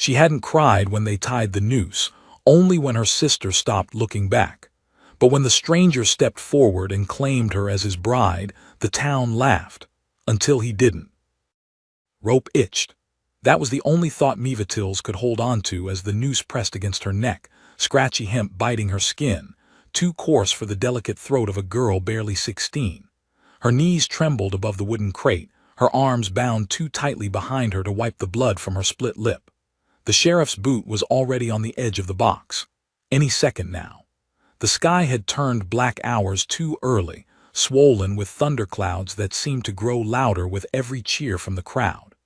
She hadn't cried when they tied the noose, only when her sister stopped looking back. But when the stranger stepped forward and claimed her as his bride, the town laughed. Until he didn't. Rope itched. That was the only thought Miva Tills could hold on to as the noose pressed against her neck, scratchy hemp biting her skin, too coarse for the delicate throat of a girl barely 16. Her knees trembled above the wooden crate, her arms bound too tightly behind her to wipe the blood from her split lip. The sheriff's boot was already on the edge of the box. Any second now. The sky had turned black hours too early, swollen with thunderclouds that seemed to grow louder with every cheer from the crowd.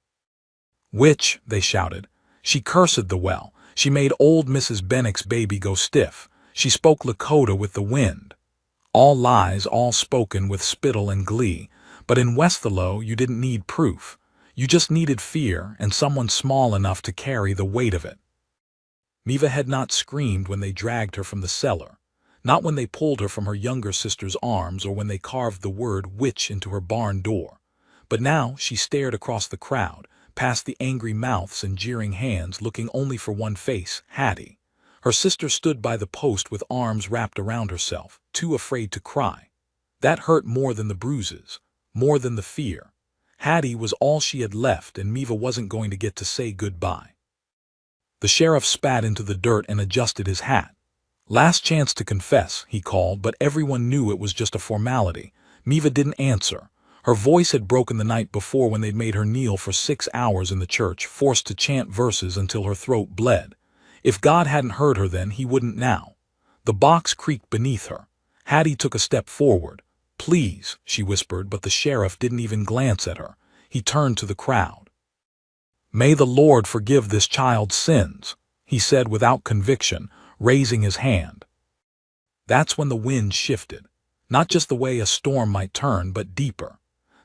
"Witch," they shouted. "She cursed the well. She made old Mrs. Bennick's baby go stiff. She spoke Lakota with the wind." All lies, all spoken with spittle and glee, but in Westhello you didn't need proof. You just needed fear and someone small enough to carry the weight of it. Miva had not screamed when they dragged her from the cellar, not when they pulled her from her younger sister's arms or when they carved the word witch into her barn door. But now she stared across the crowd, past the angry mouths and jeering hands, looking only for one face, Hattie. Her sister stood by the post with arms wrapped around herself, too afraid to cry. That hurt more than the bruises, more than the fear. Hattie was all she had left, and Miva wasn't going to get to say goodbye. The sheriff spat into the dirt and adjusted his hat. "Last chance to confess," he called, but everyone knew it was just a formality. Miva didn't answer. Her voice had broken the night before when they'd made her kneel for 6 hours in the church, forced to chant verses until her throat bled. If God hadn't heard her then, he wouldn't now. The box creaked beneath her. Hattie took a step forward. "Please," she whispered, but the sheriff didn't even glance at her. He turned to the crowd. "May the Lord forgive this child's sins," he said without conviction, raising his hand. That's when the wind shifted. Not just the way a storm might turn, but deeper.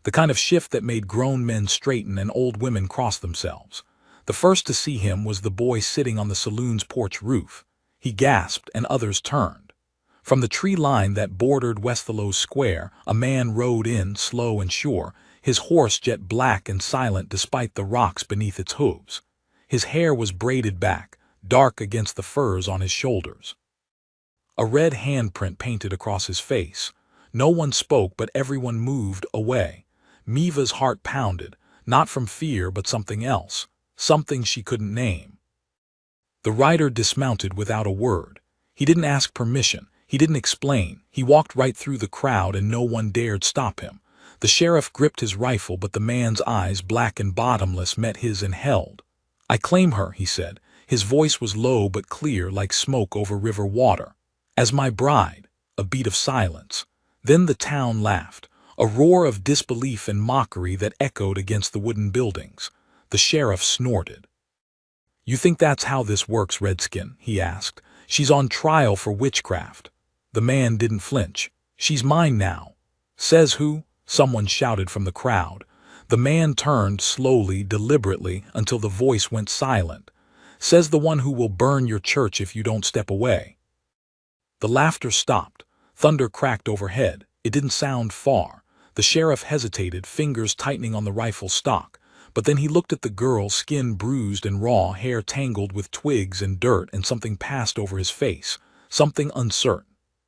The kind of shift that made grown men straighten and old women cross themselves. The first to see him was the boy sitting on the saloon's porch roof. He gasped, and others turned. From the tree line that bordered Westhello Square, a man rode in, slow and sure, his horse jet black and silent despite the rocks beneath its hooves. His hair was braided back, dark against the furs on his shoulders. A red handprint painted across his face. No one spoke, but everyone moved away. Miva's heart pounded, not from fear but something else, something she couldn't name. The rider dismounted without a word. He didn't ask permission. He didn't explain. He walked right through the crowd and no one dared stop him. The sheriff gripped his rifle, but the man's eyes, black and bottomless, met his and held. "I claim her," he said. His voice was low but clear, like smoke over river water. "As my bride." A beat of silence. Then the town laughed, a roar of disbelief and mockery that echoed against the wooden buildings. The sheriff snorted. "You think that's how this works, Redskin?" he asked. "She's on trial for witchcraft." The man didn't flinch. "She's mine now." "Says who?" someone shouted from the crowd. The man turned slowly, deliberately, until the voice went silent. "Says the one who will burn your church if you don't step away." The laughter stopped. Thunder cracked overhead. It didn't sound far. The sheriff hesitated, fingers tightening on the rifle stock. But then he looked at the girl, skin bruised and raw, hair tangled with twigs and dirt, and something passed over his face. Something uncertain.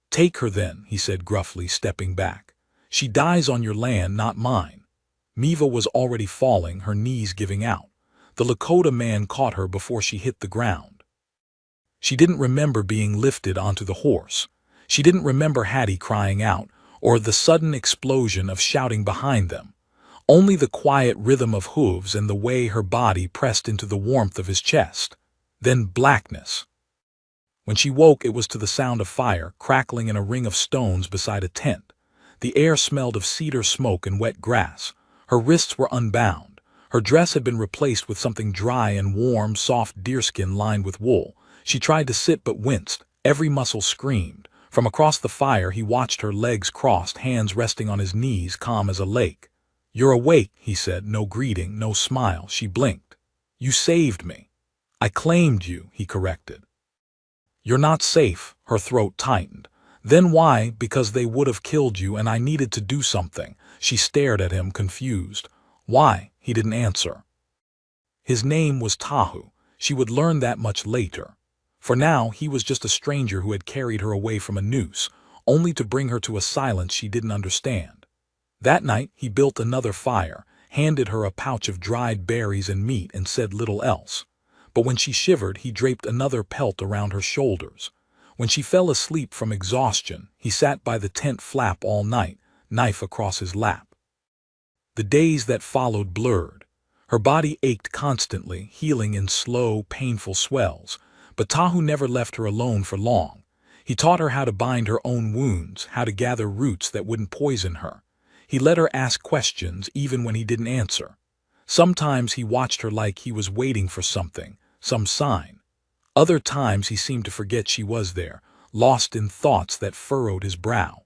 "Take her then," he said gruffly, stepping back. "She dies on your land, not mine." Miva was already falling, her knees giving out. The Lakota man caught her before she hit the ground. She didn't remember being lifted onto the horse. She didn't remember Hattie crying out, or the sudden explosion of shouting behind them. Only the quiet rhythm of hooves and the way her body pressed into the warmth of his chest. Then blackness. When she woke, it was to the sound of fire crackling in a ring of stones beside a tent. The air smelled of cedar smoke and wet grass. Her wrists were unbound. Her dress had been replaced with something dry and warm, soft deerskin lined with wool. She tried to sit but winced. Every muscle screamed. From across the fire he watched her, legs crossed, hands resting on his knees, calm as a lake. "You're awake," he said, no greeting, no smile. She blinked. "You saved me." "I claimed you," he corrected. "You're not safe." Her throat tightened. "Then why?" "Because they would have killed you and I needed to do something." She stared at him, confused. "Why?" He didn't answer. His name was Tahu. She would learn that much later. For now, he was just a stranger who had carried her away from a noose, only to bring her to a silence she didn't understand. That night, he built another fire, handed her a pouch of dried berries and meat, and said little else. But when she shivered, he draped another pelt around her shoulders. When she fell asleep from exhaustion, he sat by the tent flap all night, knife across his lap. The days that followed blurred. Her body ached constantly, healing in slow, painful swells. But Tahu never left her alone for long. He taught her how to bind her own wounds, how to gather roots that wouldn't poison her. He let her ask questions even when he didn't answer. Sometimes he watched her like he was waiting for something, some sign. Other times he seemed to forget she was there, lost in thoughts that furrowed his brow.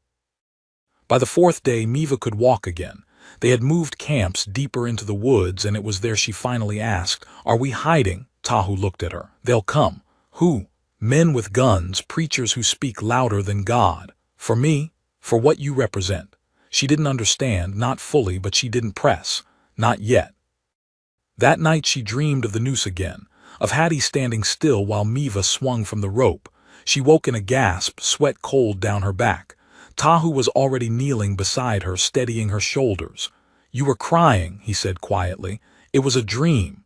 By the fourth day, Miva could walk again. They had moved camps deeper into the woods, and it was there she finally asked, "Are we hiding?" Tahu looked at her. "They'll come." "Who?" "Men with guns, preachers who speak louder than God." "For me?" "For what you represent." She didn't understand, not fully, but she didn't press. Not yet. That night she dreamed of the noose again, of Hattie standing still while Miva swung from the rope. She woke in a gasp, sweat cold down her back. Tahu was already kneeling beside her, steadying her shoulders. "You were crying," he said quietly. "It was a dream."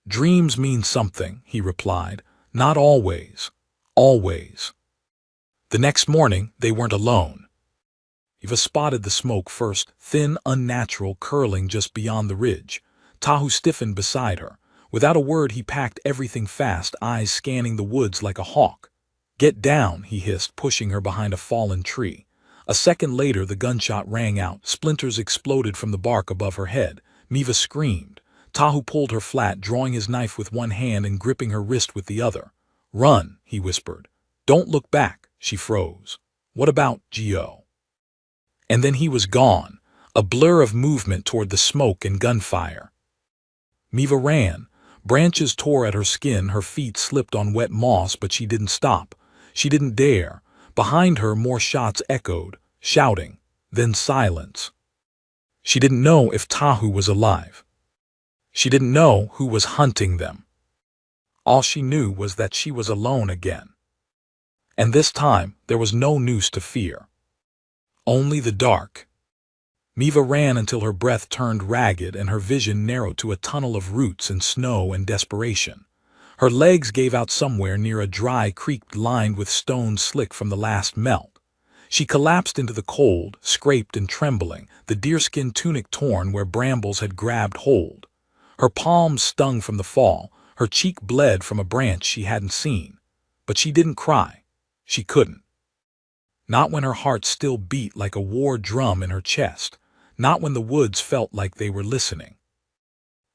"Dreams mean something," he replied. "Not always. Always." The next morning, they weren't alone. Eva spotted the smoke first, thin, unnatural, curling just beyond the ridge. Tahu stiffened beside her. Without a word, he packed everything fast, eyes scanning the woods like a hawk. "Get down," he hissed, pushing her behind a fallen tree. A second later, the gunshot rang out. Splinters exploded from the bark above her head. Miva screamed. Tahu pulled her flat, drawing his knife with one hand and gripping her wrist with the other. "Run," he whispered. "Don't look back." She froze. "What about Gio?" And then he was gone, a blur of movement toward the smoke and gunfire. Miva ran. Branches tore at her skin, her feet slipped on wet moss, but she didn't stop. She didn't dare. Behind her, more shots echoed, shouting, then silence. She didn't know if Tahu was alive. She didn't know who was hunting them. All she knew was that she was alone again. And this time, there was no noose to fear. Only the dark. Miva ran until her breath turned ragged and her vision narrowed to a tunnel of roots and snow and desperation. Her legs gave out somewhere near a dry creek lined with stones slick from the last melt. She collapsed into the cold, scraped and trembling, the deerskin tunic torn where brambles had grabbed hold. Her palms stung from the fall, her cheek bled from a branch she hadn't seen. But she didn't cry. She couldn't. Not when her heart still beat like a war drum in her chest. Not when the woods felt like they were listening.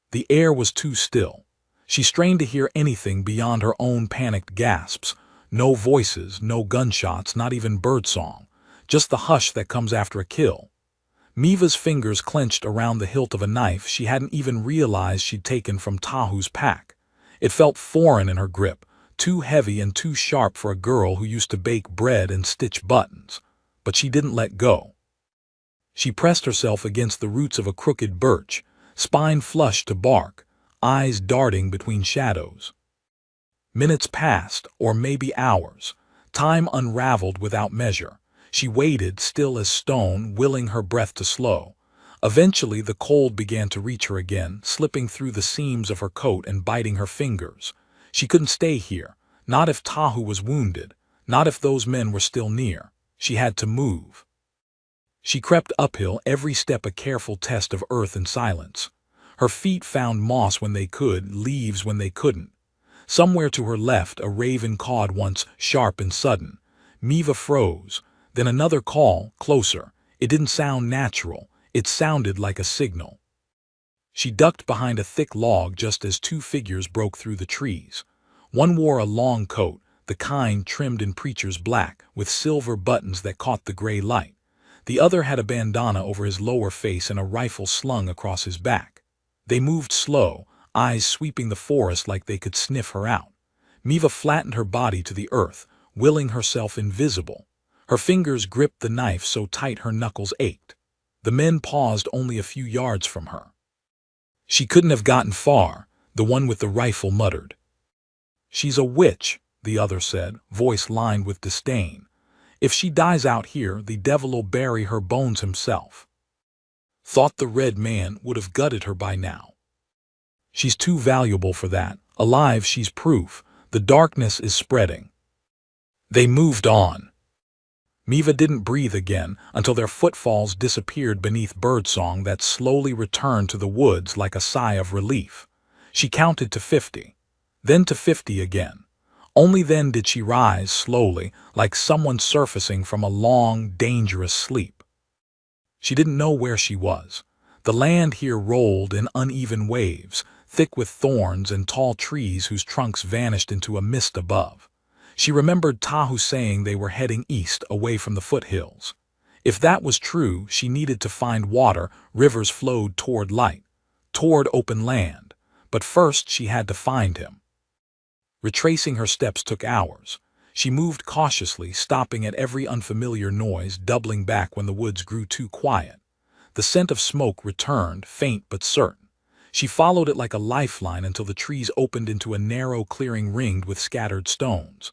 The air was too still. She strained to hear anything beyond her own panicked gasps. No voices, no gunshots, not even birdsong. Just the hush that comes after a kill. Miva's fingers clenched around the hilt of a knife she hadn't even realized she'd taken from Tahu's pack. It felt foreign in her grip, too heavy and too sharp for a girl who used to bake bread and stitch buttons. But she didn't let go. She pressed herself against the roots of a crooked birch, spine flush to bark, eyes darting between shadows. Minutes passed, or maybe hours. Time unraveled without measure. She waited, still as stone, willing her breath to slow. Eventually, the cold began to reach her again, slipping through the seams of her coat and biting her fingers. She couldn't stay here, not if Tahu was wounded, not if those men were still near. She had to move. She crept uphill, every step a careful test of earth and silence. Her feet found moss when they could, leaves when they couldn't. Somewhere to her left, a raven cawed once, sharp and sudden. Miva froze. Then another call, closer. It didn't sound natural. It sounded like a signal. She ducked behind a thick log just as two figures broke through the trees. One wore a long coat, the kind trimmed in preacher's black, with silver buttons that caught the gray light. The other had a bandana over his lower face and a rifle slung across his back. They moved slow, eyes sweeping the forest like they could sniff her out. Miva flattened her body to the earth, willing herself invisible. Her fingers gripped the knife so tight her knuckles ached. The men paused only a few yards from her. "She couldn't have gotten far," the one with the rifle muttered. She's a witch, the other said, voice lined with disdain. If she dies out here, the devil'll bury her bones himself. Thought the red man would have gutted her by now. She's too valuable for that. Alive, she's proof. The darkness is spreading. They moved on. Miva didn't breathe again until their footfalls disappeared beneath birdsong that slowly returned to the woods like a sigh of relief. She counted to 50, then to 50 again. Only then did she rise slowly, like someone surfacing from a long, dangerous sleep. She didn't know where she was. The land here rolled in uneven waves, thick with thorns and tall trees whose trunks vanished into a mist above. She remembered Tahu saying they were heading east away from the foothills. If that was true, she needed to find water. Rivers flowed toward light, toward open land. But first she had to find him. Retracing her steps took hours. She moved cautiously, stopping at every unfamiliar noise, doubling back when the woods grew too quiet. The scent of smoke returned, faint but certain. She followed it like a lifeline until the trees opened into a narrow clearing ringed with scattered stones.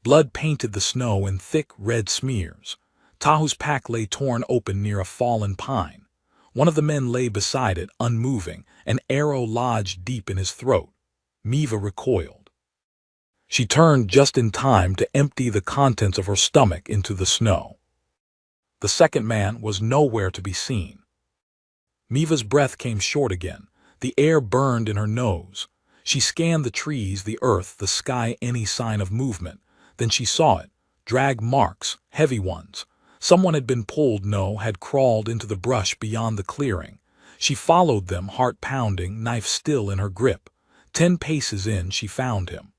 Blood painted the snow in thick, red smears. Tahu's pack lay torn open near a fallen pine. One of the men lay beside it, unmoving, an arrow lodged deep in his throat. Miva recoiled. She turned just in time to empty the contents of her stomach into the snow. The second man was nowhere to be seen. Miva's breath came short again. The air burned in her nose. She scanned the trees, the earth, the sky, any sign of movement. Then she saw it. Drag marks, heavy ones. Someone had been pulled, had crawled into the brush beyond the clearing. She followed them, heart pounding, knife still in her grip. 10 paces in, she found him.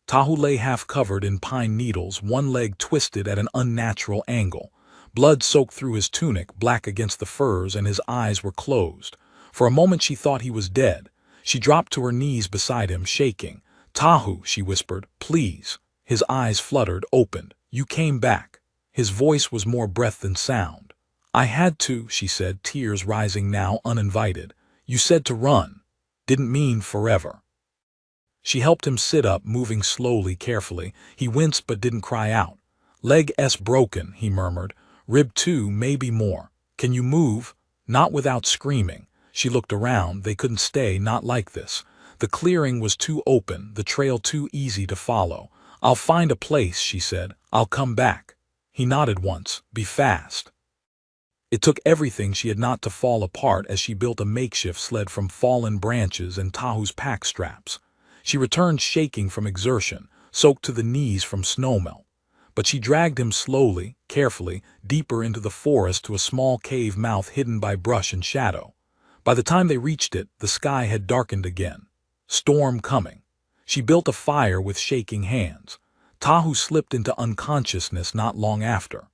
Tahu lay half-covered in pine needles, one leg twisted at an unnatural angle. Blood soaked through his tunic, black against the furs, and his eyes were closed. For a moment she thought he was dead. She dropped to her knees beside him, shaking. "Tahu," she whispered, "please." His eyes fluttered, opened. "You came back." His voice was more breath than sound. "I had to," she said, tears rising now, uninvited. "You said to run. Didn't mean forever." She helped him sit up, moving slowly, carefully. He winced but didn't cry out. "Leg S broken," he murmured. "Rib 2, maybe more. Can you move?" Not without screaming. She looked around. They couldn't stay, not like this. The clearing was too open, the trail too easy to follow. "I'll find a place," she said. "I'll come back." He nodded once. "Be fast." It took everything she had not to fall apart as she built a makeshift sled from fallen branches and Tahu's pack straps. She returned shaking from exertion, soaked to the knees from snowmelt. But she dragged him slowly, carefully, deeper into the forest to a small cave mouth hidden by brush and shadow. By the time they reached it, the sky had darkened again. Storm coming. She built a fire with shaking hands. Tahu slipped into unconsciousness not long after.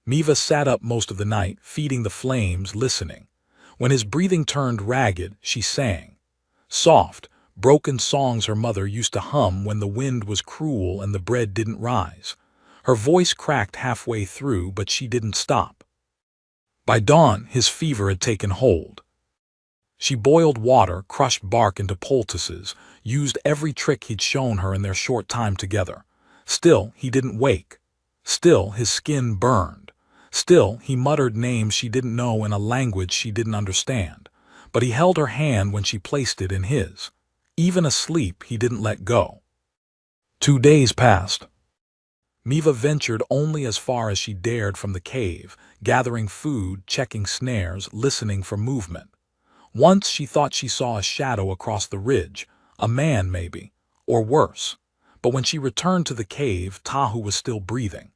Miva sat up most of the night, feeding the flames, listening. When his breathing turned ragged, she sang. Soft, broken songs her mother used to hum when the wind was cruel and the bread didn't rise. Her voice cracked halfway through, but she didn't stop. By dawn, his fever had taken hold. She boiled water, crushed bark into poultices, used every trick he'd shown her in their short time together. Still, he didn't wake. Still, his skin burned. Still, he muttered names she didn't know in a language she didn't understand. But he held her hand when she placed it in his. Even asleep, he didn't let go. 2 days passed. Miva ventured only as far as she dared from the cave, gathering food, checking snares, listening for movement. Once she thought she saw a shadow across the ridge, a man maybe, or worse. But when she returned to the cave, Tahu was still breathing.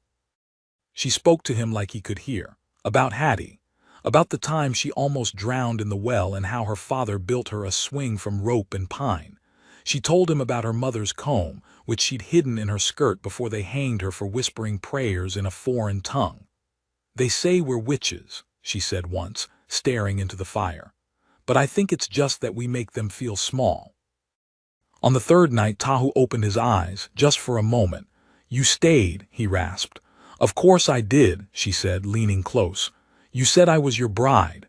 She spoke to him like he could hear, about Hattie, about the time she almost drowned in the well and how her father built her a swing from rope and pine. She told him about her mother's comb, which she'd hidden in her skirt before they hanged her for whispering prayers in a foreign tongue. "They say we're witches," she said once, staring into the fire. "But I think it's just that we make them feel small." On the third night, Tahu opened his eyes, just for a moment. "You stayed," he rasped. "Of course I did," she said, leaning close. "You said I was your bride."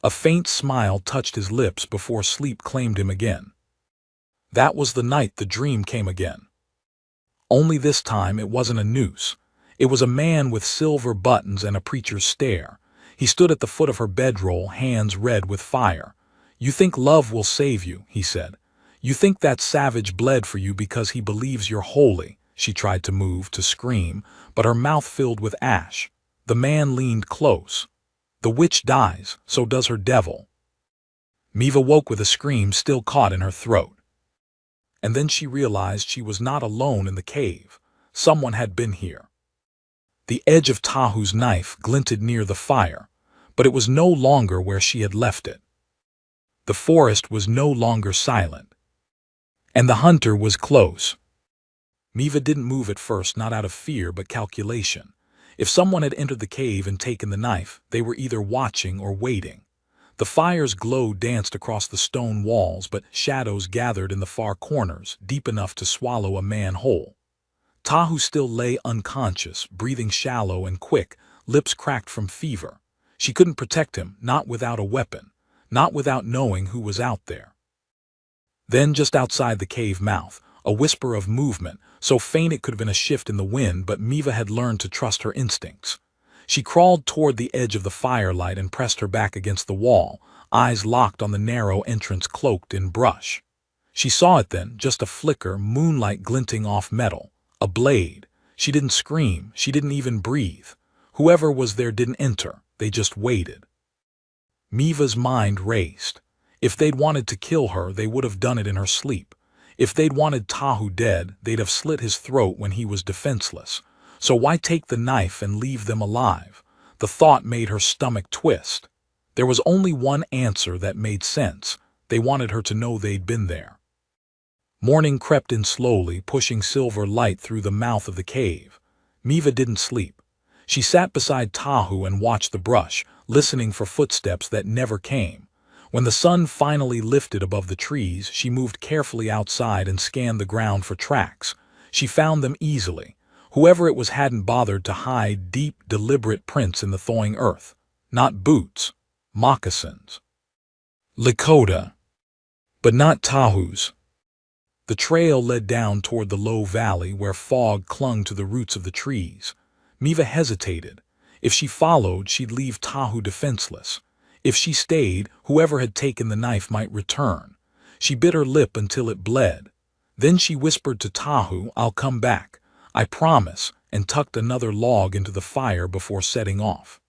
A faint smile touched his lips before sleep claimed him again. That was the night the dream came again. Only this time it wasn't a noose. It was a man with silver buttons and a preacher's stare. He stood at the foot of her bedroll, hands red with fire. "You think love will save you," he said. "You think that savage bled for you because he believes you're holy." She tried to move, to scream, but her mouth filled with ash. The man leaned close. "The witch dies, so does her devil." Miva woke with a scream still caught in her throat. And then she realized she was not alone in the cave. Someone had been here. The edge of Tahu's knife glinted near the fire, but it was no longer where she had left it. The forest was no longer silent. And the hunter was close. Miva didn't move at first, not out of fear but calculation. If someone had entered the cave and taken the knife, they were either watching or waiting. The fire's glow danced across the stone walls, but shadows gathered in the far corners, deep enough to swallow a man whole. Tahu still lay unconscious, breathing shallow and quick, lips cracked from fever. She couldn't protect him, not without a weapon, not without knowing who was out there. Then, just outside the cave mouth, a whisper of movement, so faint it could have been a shift in the wind, but Miva had learned to trust her instincts. She crawled toward the edge of the firelight and pressed her back against the wall, eyes locked on the narrow entrance cloaked in brush. She saw it then, just a flicker, moonlight glinting off metal. A blade. She didn't scream, she didn't even breathe. Whoever was there didn't enter, they just waited. Miva's mind raced. If they'd wanted to kill her, they would have done it in her sleep. If they'd wanted Tahu dead, they'd have slit his throat when he was defenseless. So why take the knife and leave them alive? The thought made her stomach twist. There was only one answer that made sense. They wanted her to know they'd been there. Morning crept in slowly, pushing silver light through the mouth of the cave. Miva didn't sleep. She sat beside Tahu and watched the brush, listening for footsteps that never came. When the sun finally lifted above the trees, she moved carefully outside and scanned the ground for tracks. She found them easily. Whoever it was hadn't bothered to hide deep, deliberate prints in the thawing earth. Not boots. Moccasins. Lakota. But not Tahu's. The trail led down toward the low valley where fog clung to the roots of the trees. Miva hesitated. If she followed, she'd leave Tahu defenseless. If she stayed, whoever had taken the knife might return. She bit her lip until it bled. Then she whispered to Tahu, "I'll come back. I promise," and tucked another log into the fire before setting off.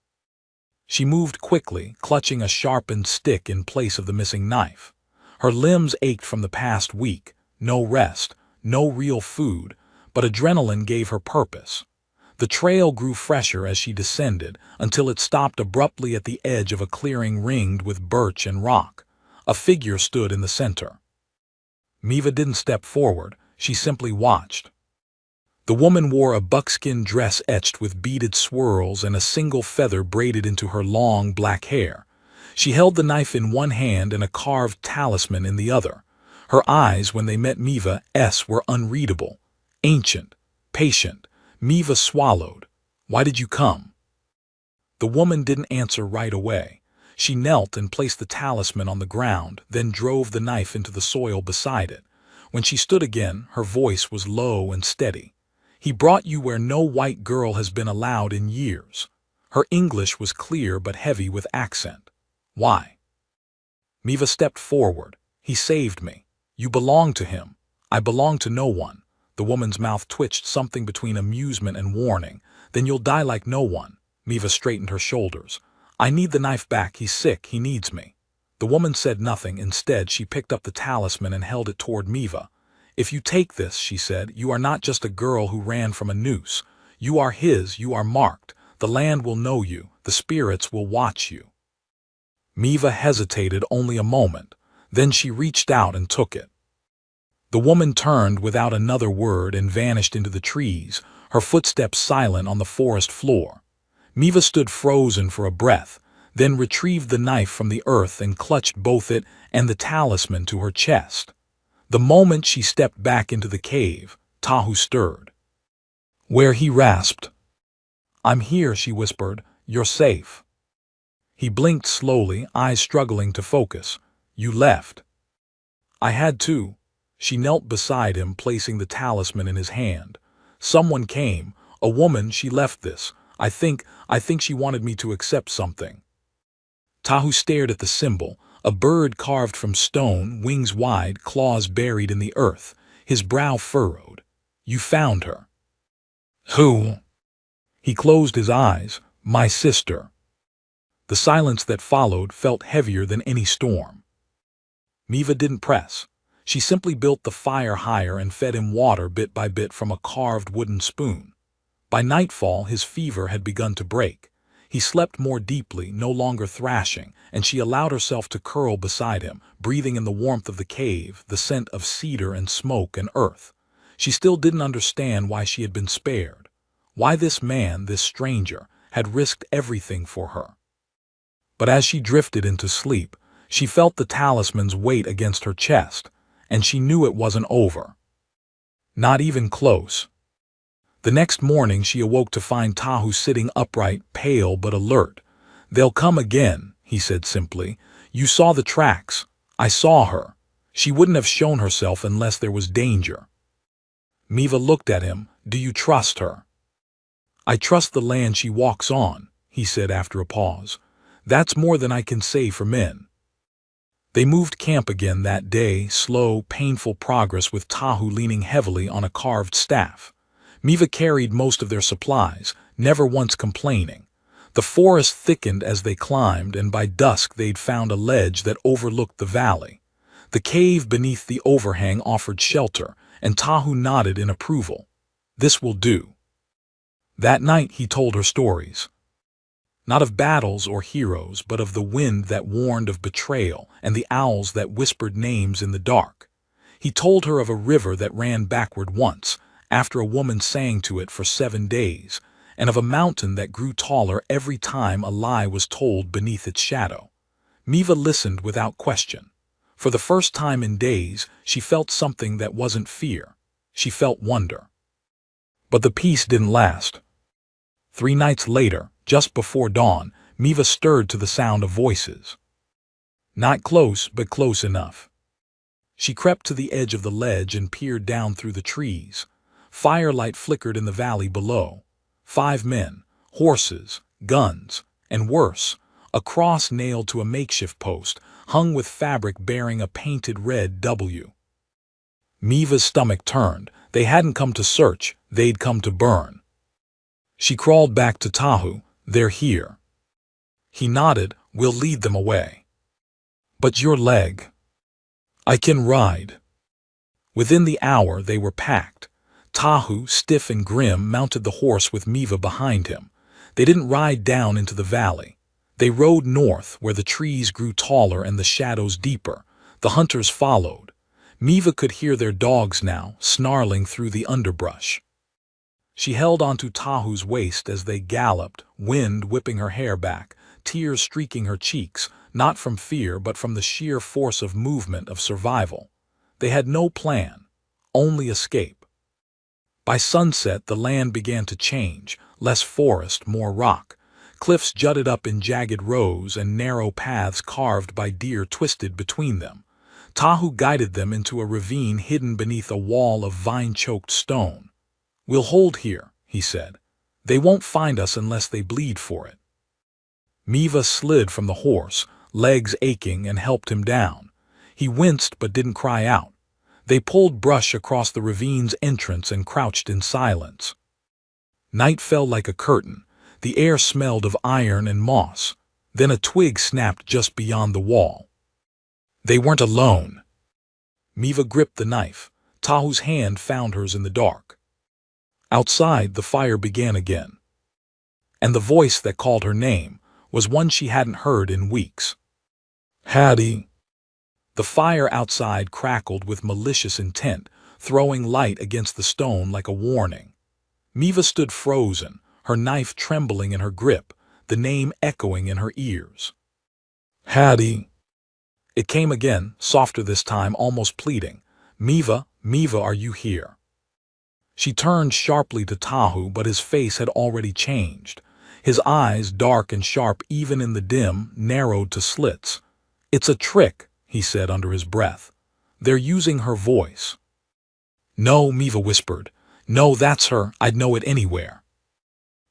She moved quickly, clutching a sharpened stick in place of the missing knife. Her limbs ached from the past week. No rest, no real food, but adrenaline gave her purpose. The trail grew fresher as she descended, until it stopped abruptly at the edge of a clearing ringed with birch and rock. A figure stood in the center. Miva didn't step forward, she simply watched. The woman wore a buckskin dress etched with beaded swirls and a single feather braided into her long black hair. She held the knife in one hand and a carved talisman in the other. Her eyes, when they met Miva's, were unreadable. Ancient. Patient. Miva swallowed. "Why did you come?" The woman didn't answer right away. She knelt and placed the talisman on the ground, then drove the knife into the soil beside it. When she stood again, her voice was low and steady. "He brought you where no white girl has been allowed in years." Her English was clear but heavy with accent. "Why?" Miva stepped forward. "He saved me. You belong to him. I belong to no one." The woman's mouth twitched, something between amusement and warning. "Then you'll die like no one." Miva straightened her shoulders. "I need the knife back. He's sick. He needs me." The woman said nothing. Instead, she picked up the talisman and held it toward Miva. "If you take this," she said, "you are not just a girl who ran from a noose. You are his. You are marked. The land will know you. The spirits will watch you." Miva hesitated only a moment. Then she reached out and took it. The woman turned without another word and vanished into the trees, her footsteps silent on the forest floor. Miva stood frozen for a breath, then retrieved the knife from the earth and clutched both it and the talisman to her chest. The moment she stepped back into the cave, Tahu stirred. Where he rasped. "I'm here," she whispered. "You're safe." He blinked slowly, eyes struggling to focus. "You left." "I had to." She knelt beside him, placing the talisman in his hand. Someone came. A woman. She left this. I think she wanted me to accept something. Tahu stared at the symbol, a bird carved from stone, wings wide, claws buried in the earth, his brow furrowed. You found her. Who? He closed his eyes. My sister. The silence that followed felt heavier than any storm. Miva didn't press. She simply built the fire higher and fed him water bit by bit from a carved wooden spoon. By nightfall, his fever had begun to break. He slept more deeply, no longer thrashing, and she allowed herself to curl beside him, breathing in the warmth of the cave, the scent of cedar and smoke and earth. She still didn't understand why she had been spared, why this man, this stranger, had risked everything for her. But as she drifted into sleep, she felt the talisman's weight against her chest, and she knew it wasn't over. Not even close. The next morning she awoke to find Tahu sitting upright, pale but alert. They'll come again, he said simply. You saw the tracks. I saw her. She wouldn't have shown herself unless there was danger. Miva looked at him. Do you trust her? I trust the land she walks on, he said after a pause. That's more than I can say for men. They moved camp again that day, slow, painful progress with Tahu leaning heavily on a carved staff. Miva carried most of their supplies, never once complaining. The forest thickened as they climbed, and by dusk they'd found a ledge that overlooked the valley. The cave beneath the overhang offered shelter, and Tahu nodded in approval. This will do. That night he told her stories. Not of battles or heroes, but of the wind that warned of betrayal and the owls that whispered names in the dark. He told her of a river that ran backward once, after a woman sang to it for 7 days, and of a mountain that grew taller every time a lie was told beneath its shadow. Miva listened without question. For the first time in days, she felt something that wasn't fear. She felt wonder. But the peace didn't last. 3 nights later, just before dawn, Miva stirred to the sound of voices. Not close, but close enough. She crept to the edge of the ledge and peered down through the trees. Firelight flickered in the valley below. 5 men, horses, guns, and worse, a cross nailed to a makeshift post, hung with fabric bearing a painted red W. Miva's stomach turned. They hadn't come to search, they'd come to burn. She crawled back to Tahu. They're here. He nodded. We'll lead them away. But your leg. I can ride. Within the hour they were packed. Tahu, stiff and grim, mounted the horse with Miva behind him. They didn't ride down into the valley. They rode north, where the trees grew taller and the shadows deeper. The hunters followed. Miva could hear their dogs now, snarling through the underbrush. She held onto Tahu's waist as they galloped, wind whipping her hair back, tears streaking her cheeks, not from fear but from the sheer force of movement, of survival. They had no plan, only escape. By sunset the land began to change, less forest, more rock. Cliffs jutted up in jagged rows and narrow paths carved by deer twisted between them. Tahu guided them into a ravine hidden beneath a wall of vine-choked stone. We'll hold here, he said. They won't find us unless they bleed for it. Miva slid from the horse, legs aching, and helped him down. He winced but didn't cry out. They pulled brush across the ravine's entrance and crouched in silence. Night fell like a curtain. The air smelled of iron and moss. Then a twig snapped just beyond the wall. They weren't alone. Miva gripped the knife. Tahu's hand found hers in the dark. Outside, the fire began again. And the voice that called her name was one she hadn't heard in weeks. Hattie. The fire outside crackled with malicious intent, throwing light against the stone like a warning. Miva stood frozen, her knife trembling in her grip, the name echoing in her ears. Hattie. It came again, softer this time, almost pleading. Miva, Miva, are you here? She turned sharply to Tahu, but his face had already changed. His eyes, dark and sharp even in the dim, narrowed to slits. It's a trick, he said under his breath. They're using her voice. No, Miva whispered. No, that's her. I'd know it anywhere.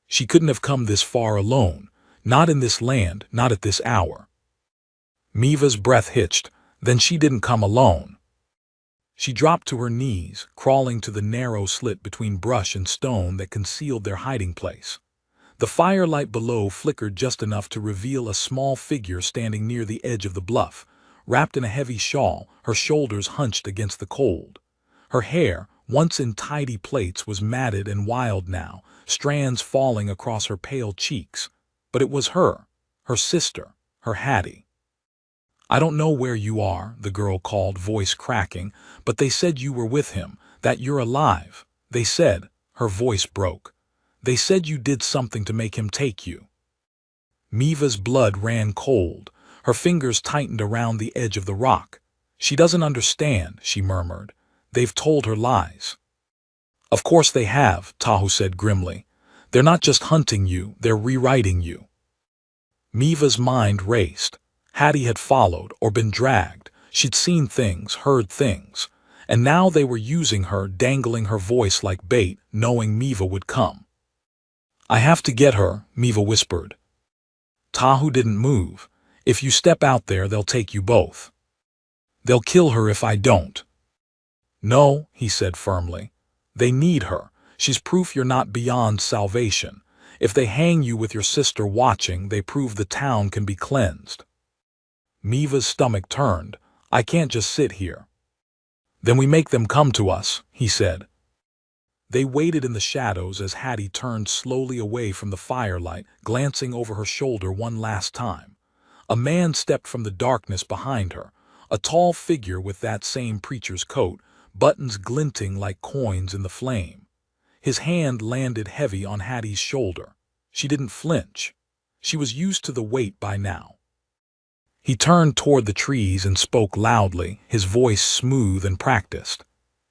She couldn't have come this far alone. Not in this land, not at this hour. Miva's breath hitched. Then she didn't come alone. She dropped to her knees, crawling to the narrow slit between brush and stone that concealed their hiding place. The firelight below flickered just enough to reveal a small figure standing near the edge of the bluff, wrapped in a heavy shawl, her shoulders hunched against the cold. Her hair, once in tidy plaits, was matted and wild now, strands falling across her pale cheeks. But it was her sister, her Hattie. I don't know where you are, the girl called, voice cracking, but they said you were with him, that you're alive. They said, her voice broke. They said you did something to make him take you. Miva's blood ran cold. Her fingers tightened around the edge of the rock. She doesn't understand, she murmured. They've told her lies. Of course they have, Tahu said grimly. They're not just hunting you, they're rewriting you. Miva's mind raced. Hattie had followed or been dragged. She'd seen things, heard things. And now they were using her, dangling her voice like bait, knowing Miva would come. I have to get her, Miva whispered. Tahu didn't move. If you step out there, they'll take you both. They'll kill her if I don't. No, he said firmly. They need her. She's proof you're not beyond salvation. If they hang you with your sister watching, they prove the town can be cleansed. Miva's stomach turned. I can't just sit here. Then we make them come to us, he said. They waited in the shadows as Hattie turned slowly away from the firelight, glancing over her shoulder one last time. A man stepped from the darkness behind her, a tall figure with that same preacher's coat, buttons glinting like coins in the flame. His hand landed heavy on Hattie's shoulder. She didn't flinch. She was used to the weight by now. He turned toward the trees and spoke loudly, his voice smooth and practiced.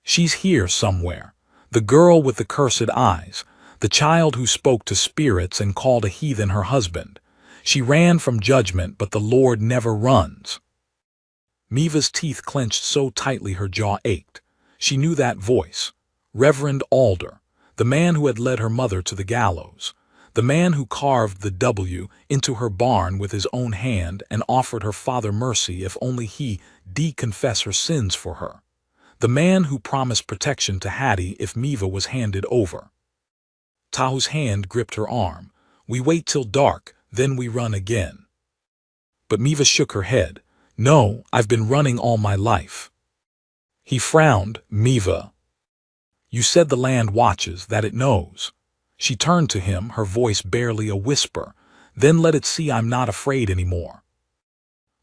She's here somewhere. The girl with the cursed eyes, the child who spoke to spirits and called a heathen her husband. She ran from judgment, but the Lord never runs. Miva's teeth clenched so tightly her jaw ached. She knew that voice. Reverend Alder, the man who had led her mother to the gallows. The man who carved the W into her barn with his own hand and offered her father mercy if only he confess her sins for her. The man who promised protection to Hattie if Miva was handed over. Tahu's hand gripped her arm. We wait till dark, then we run again. But Miva shook her head. No, I've been running all my life. He frowned. Miva. You said the land watches, that it knows. She turned to him, her voice barely a whisper. Then let it see I'm not afraid anymore.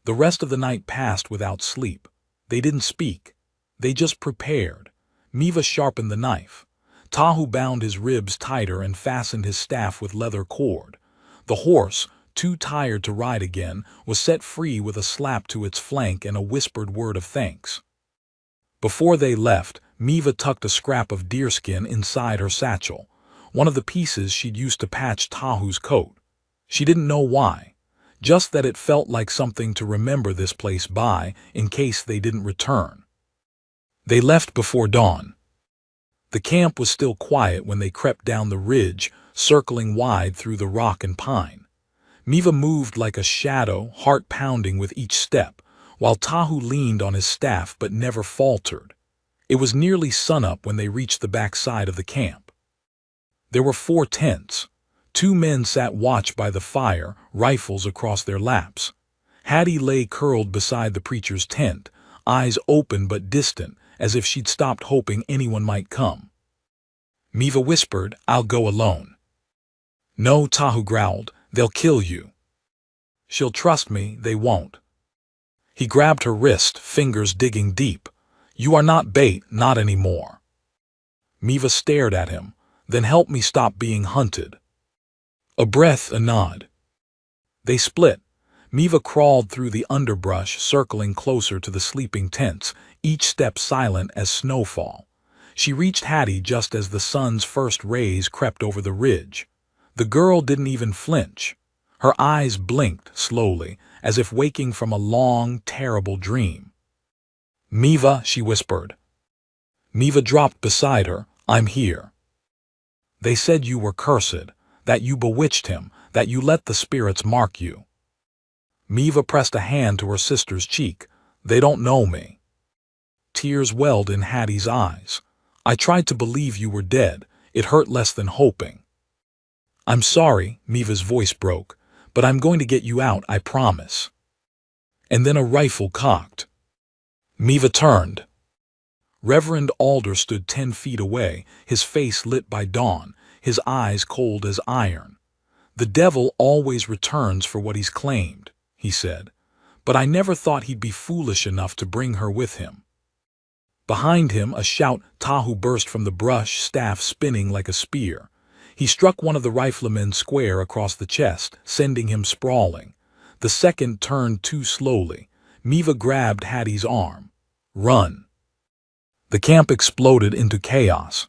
The rest of the night passed without sleep. They didn't speak. They just prepared. Miva sharpened the knife. Tahu bound his ribs tighter and fastened his staff with leather cord. The horse, too tired to ride again, was set free with a slap to its flank and a whispered word of thanks. Before they left, Miva tucked a scrap of deerskin inside her satchel, one of the pieces she'd used to patch Tahu's coat. She didn't know why, just that it felt like something to remember this place by in case they didn't return. They left before dawn. The camp was still quiet when they crept down the ridge, circling wide through the rock and pine. Miva moved like a shadow, heart pounding with each step, while Tahu leaned on his staff but never faltered. It was nearly sunup when they reached the backside of the camp. There were 4 tents. 2 men sat watch by the fire, rifles across their laps. Hattie lay curled beside the preacher's tent, eyes open but distant, as if she'd stopped hoping anyone might come. Miva whispered, I'll go alone. No, Tahu growled, they'll kill you. She'll trust me, they won't. He grabbed her wrist, fingers digging deep. You are not bait, not anymore. Miva stared at him. Then help me stop being hunted. A breath, a nod. They split. Miva crawled through the underbrush, circling closer to the sleeping tents, each step silent as snowfall. She reached Hattie just as the sun's first rays crept over the ridge. The girl didn't even flinch. Her eyes blinked slowly, as if waking from a long, terrible dream. Miva, she whispered. Miva dropped beside her. I'm here. They said you were cursed, that you bewitched him, that you let the spirits mark you. Miva pressed a hand to her sister's cheek. They don't know me. Tears welled in Hattie's eyes. I tried to believe you were dead. It hurt less than hoping. I'm sorry, Miva's voice broke, but I'm going to get you out, I promise. And then a rifle cocked. Miva turned. Reverend Alder stood 10 feet away, his face lit by dawn, his eyes cold as iron. The devil always returns for what he's claimed, he said, but I never thought he'd be foolish enough to bring her with him. Behind him, a shout Tahu burst from the brush, staff spinning like a spear. He struck one of the riflemen square across the chest, sending him sprawling. The second turned too slowly. Miva grabbed Hattie's arm. Run. The camp exploded into chaos.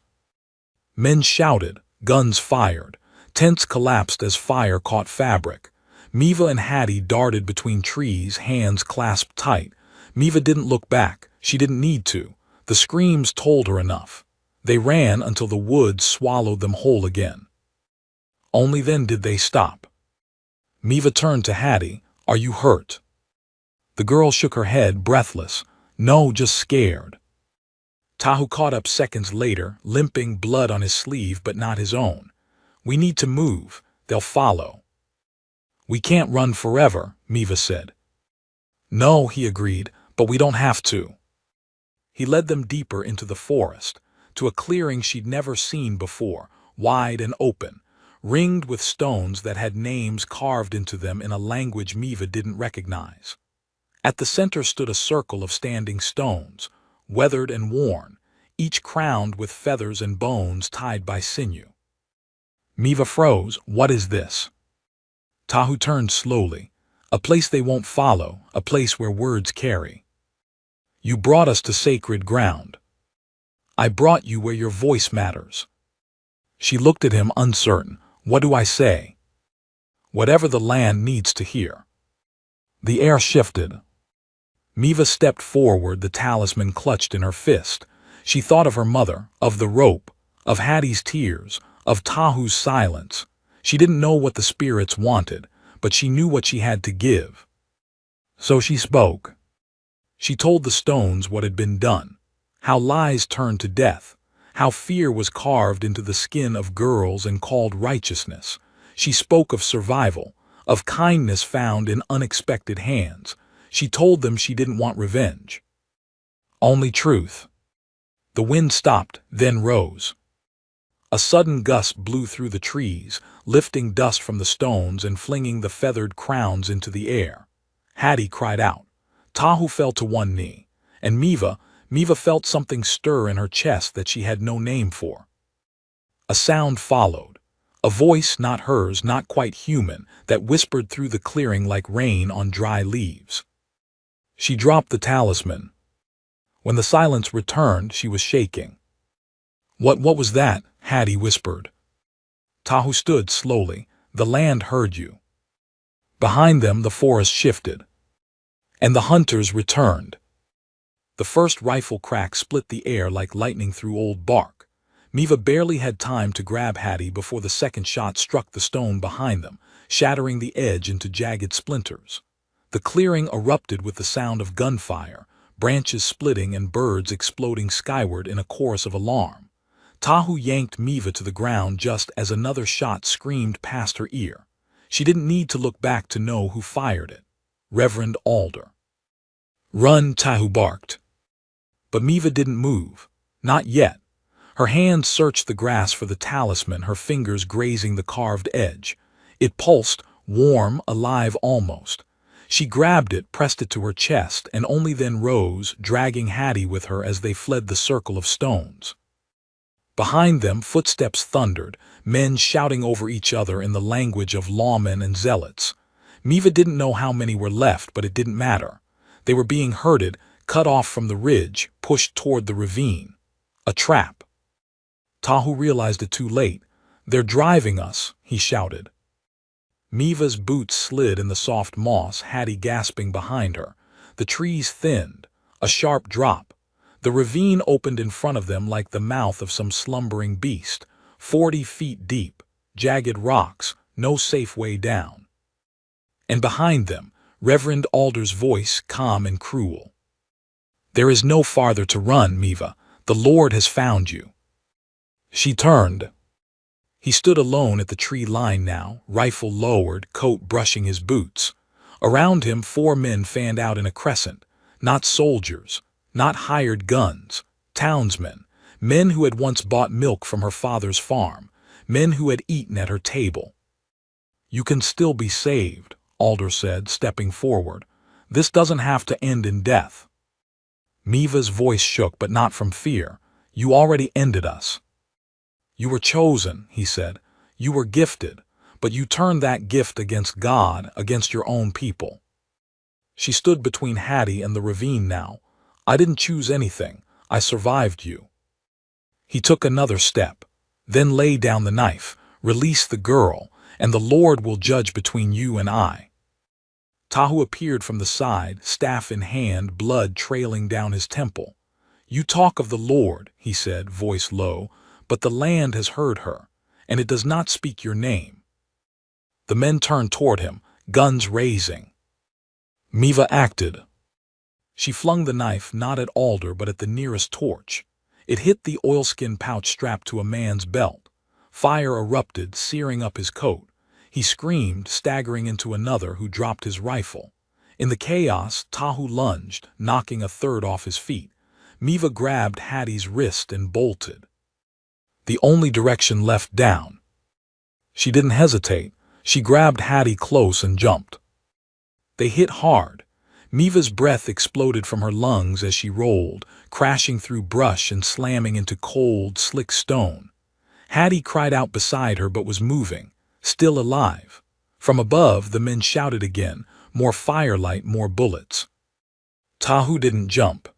Men shouted, guns fired. Tents collapsed as fire caught fabric. Miva and Hattie darted between trees, hands clasped tight. Miva didn't look back. She didn't need to. The screams told her enough. They ran until the woods swallowed them whole again. Only then did they stop. Miva turned to Hattie. Are you hurt? The girl shook her head, breathless. No, just scared. Tahu caught up seconds later, limping, blood on his sleeve but not his own. We need to move. They'll follow. We can't run forever, Miva said. No, he agreed, but we don't have to. He led them deeper into the forest, to a clearing she'd never seen before, wide and open, ringed with stones that had names carved into them in a language Miva didn't recognize. At the center stood a circle of standing stones, weathered and worn, each crowned with feathers and bones tied by sinew. Miva froze. What is this? Tahu turned slowly. A place they won't follow, a place where words carry. You brought us to sacred ground. I brought you where your voice matters. She looked at him uncertain. What do I say? Whatever the land needs to hear. The air shifted. Miva stepped forward, the talisman clutched in her fist. She thought of her mother, of the rope, of Hattie's tears, of Tahu's silence. She didn't know what the spirits wanted, but she knew what she had to give. So she spoke. She told the stones what had been done, how lies turned to death, how fear was carved into the skin of girls and called righteousness. She spoke of survival, of kindness found in unexpected hands. She told them she didn't want revenge. Only truth. The wind stopped, then rose. A sudden gust blew through the trees, lifting dust from the stones and flinging the feathered crowns into the air. Hattie cried out. Tahu fell to one knee, and Miva felt something stir in her chest that she had no name for. A sound followed, a voice not hers, not quite human, that whispered through the clearing like rain on dry leaves. She dropped the talisman. When the silence returned, she was shaking. What was that? Hattie whispered. Tahu stood slowly. The land heard you. Behind them, the forest shifted. And the hunters returned. The first rifle crack split the air like lightning through old bark. Miva barely had time to grab Hattie before the second shot struck the stone behind them, shattering the edge into jagged splinters. The clearing erupted with the sound of gunfire, branches splitting and birds exploding skyward in a chorus of alarm. Tahu yanked Miva to the ground just as another shot screamed past her ear. She didn't need to look back to know who fired it. Reverend Alder. Run, Tahu barked. But Miva didn't move. Not yet. Her hands searched the grass for the talisman, her fingers grazing the carved edge. It pulsed, warm, alive almost. She grabbed it, pressed it to her chest, and only then rose, dragging Hattie with her as they fled the circle of stones. Behind them, footsteps thundered, men shouting over each other in the language of lawmen and zealots. Miva didn't know how many were left, but it didn't matter. They were being herded, cut off from the ridge, pushed toward the ravine. A trap. Tahu realized it too late. They're driving us, he shouted. Miva's boots slid in the soft moss, Hattie gasping behind her. The trees thinned. A sharp drop. The ravine opened in front of them like the mouth of some slumbering beast, 40 feet deep, jagged rocks, no safe way down. And behind them, Reverend Alder's voice, calm and cruel. "There is no farther to run, Miva. The Lord has found you." She turned. He stood alone at the tree line now, rifle lowered, coat brushing his boots. Around him 4 men fanned out in a crescent, not soldiers, not hired guns, townsmen, men who had once bought milk from her father's farm, men who had eaten at her table. "You can still be saved," Alder said, stepping forward. "This doesn't have to end in death." Miva's voice shook, but not from fear. "You already ended us." "You were chosen," he said. "You were gifted, but you turned that gift against God, against your own people." She stood between Hattie and the ravine now. "I didn't choose anything. I survived you." He took another step, then laid down the knife. "Release the girl, and the Lord will judge between you and I." Tahu appeared from the side, staff in hand, blood trailing down his temple. "You talk of the Lord," he said, voice low, "but the land has heard her, and it does not speak your name." The men turned toward him, guns raising. Miva acted. She flung the knife not at Alder but at the nearest torch. It hit the oilskin pouch strapped to a man's belt. Fire erupted, searing up his coat. He screamed, staggering into another who dropped his rifle. In the chaos, Tahu lunged, knocking a third off his feet. Miva grabbed Hattie's wrist and bolted. The only direction left, down. She didn't hesitate. She grabbed Hattie close and jumped. They hit hard. Miva's breath exploded from her lungs as she rolled, crashing through brush and slamming into cold, slick stone. Hattie cried out beside her but was moving, still alive. From above, the men shouted again, more firelight, more bullets. Tahu didn't jump.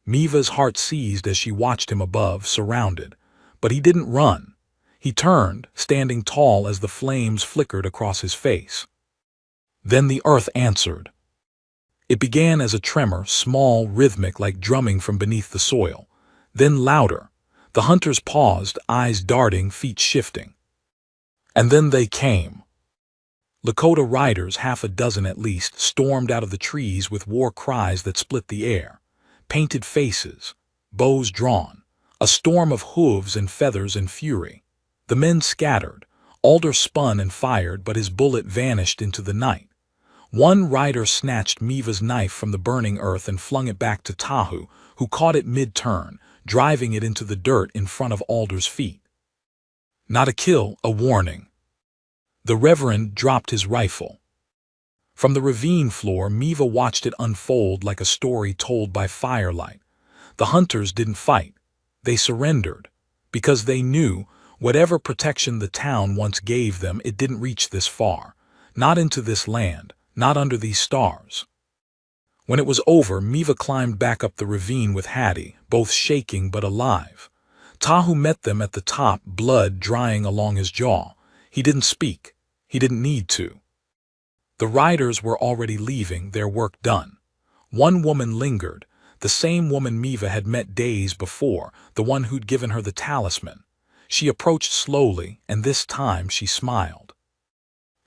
Miva's heart seized as she watched him above, surrounded. But he didn't run. He turned, standing tall as the flames flickered across his face. Then the earth answered. It began as a tremor, small, rhythmic, like drumming from beneath the soil. Then louder. The hunters paused, eyes darting, feet shifting. And then they came. Lakota riders, 6 at least, stormed out of the trees with war cries that split the air. Painted faces, bows drawn, a storm of hooves and feathers and fury. The men scattered. Alder spun and fired, but his bullet vanished into the night. One rider snatched Miva's knife from the burning earth and flung it back to Tahu, who caught it mid-turn, driving it into the dirt in front of Alder's feet. Not a kill, a warning. The Reverend dropped his rifle. From the ravine floor, Miva watched it unfold like a story told by firelight. The hunters didn't fight. They surrendered, because they knew whatever protection the town once gave them, it didn't reach this far, not into this land, not under these stars. When it was over, Miva climbed back up the ravine with Hattie, both shaking but alive. Tahu met them at the top, blood drying along his jaw. He didn't speak. He didn't need to. The riders were already leaving, their work done. One woman lingered, the same woman Miva had met days before, the one who'd given her the talisman. She approached slowly, and this time she smiled.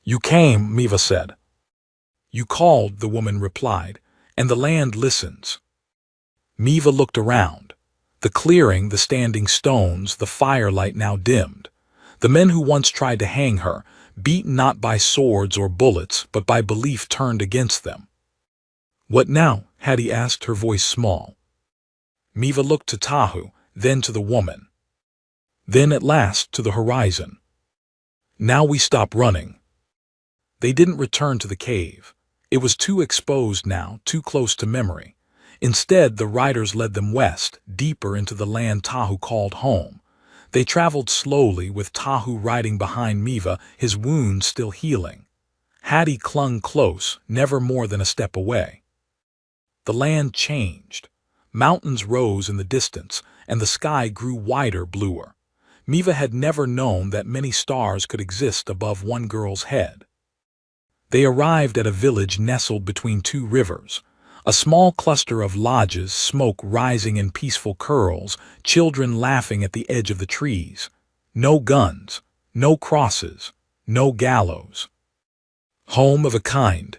"You came," Miva said. "You called," the woman replied, "and the land listens." Miva looked around. The clearing, the standing stones, the firelight now dimmed. The men who once tried to hang her, beaten not by swords or bullets, but by belief turned against them. "What now?" Hattie asked, her voice small. Miva looked to Tahu, then to the woman. Then at last to the horizon. "Now we stop running." They didn't return to the cave. It was too exposed now, too close to memory. Instead, the riders led them west, deeper into the land Tahu called home. They traveled slowly, with Tahu riding behind Miva, his wounds still healing. Hattie clung close, never more than a step away. The land changed. Mountains rose in the distance, and the sky grew wider, bluer. Miva had never known that many stars could exist above one girl's head. They arrived at a village nestled between 2 rivers. A small cluster of lodges, smoke rising in peaceful curls, children laughing at the edge of the trees. No guns, no crosses, no gallows. Home of a kind.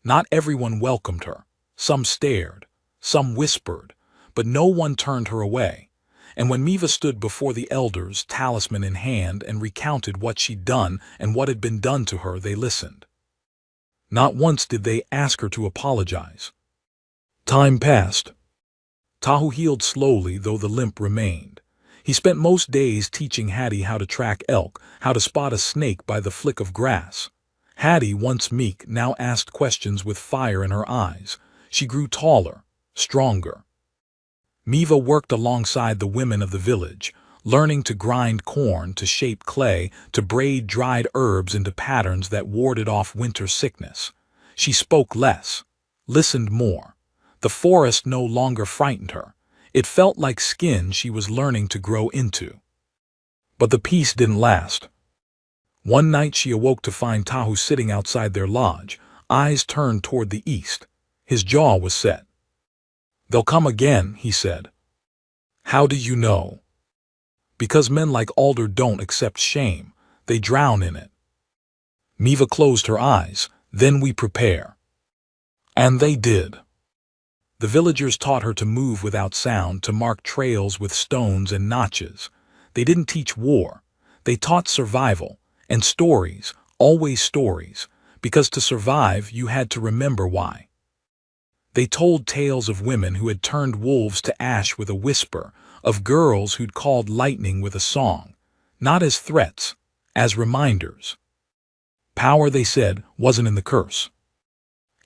Not everyone welcomed her. Some stared, some whispered, but no one turned her away. And when Miva stood before the elders, talisman in hand, and recounted what she'd done and what had been done to her, they listened. Not once did they ask her to apologize. Time passed. Tahu healed slowly, though the limp remained. He spent most days teaching Hattie how to track elk, how to spot a snake by the flick of grass. Hattie, once meek, now asked questions with fire in her eyes. She grew taller, stronger. Miva worked alongside the women of the village, learning to grind corn, to shape clay, to braid dried herbs into patterns that warded off winter sickness. She spoke less, listened more. The forest no longer frightened her. It felt like skin she was learning to grow into. But the peace didn't last. One night she awoke to find Tahu sitting outside their lodge, eyes turned toward the east. His jaw was set. "They'll come again," he said. "How do you know?" "Because men like Alder don't accept shame. They drown in it." Miva closed her eyes. "Then we prepare." And they did. The villagers taught her to move without sound, to mark trails with stones and notches. They didn't teach war. They taught survival. And stories, always stories, because to survive you had to remember why. They told tales of women who had turned wolves to ash with a whisper, of girls who'd called lightning with a song, not as threats, as reminders. Power, they said, wasn't in the curse.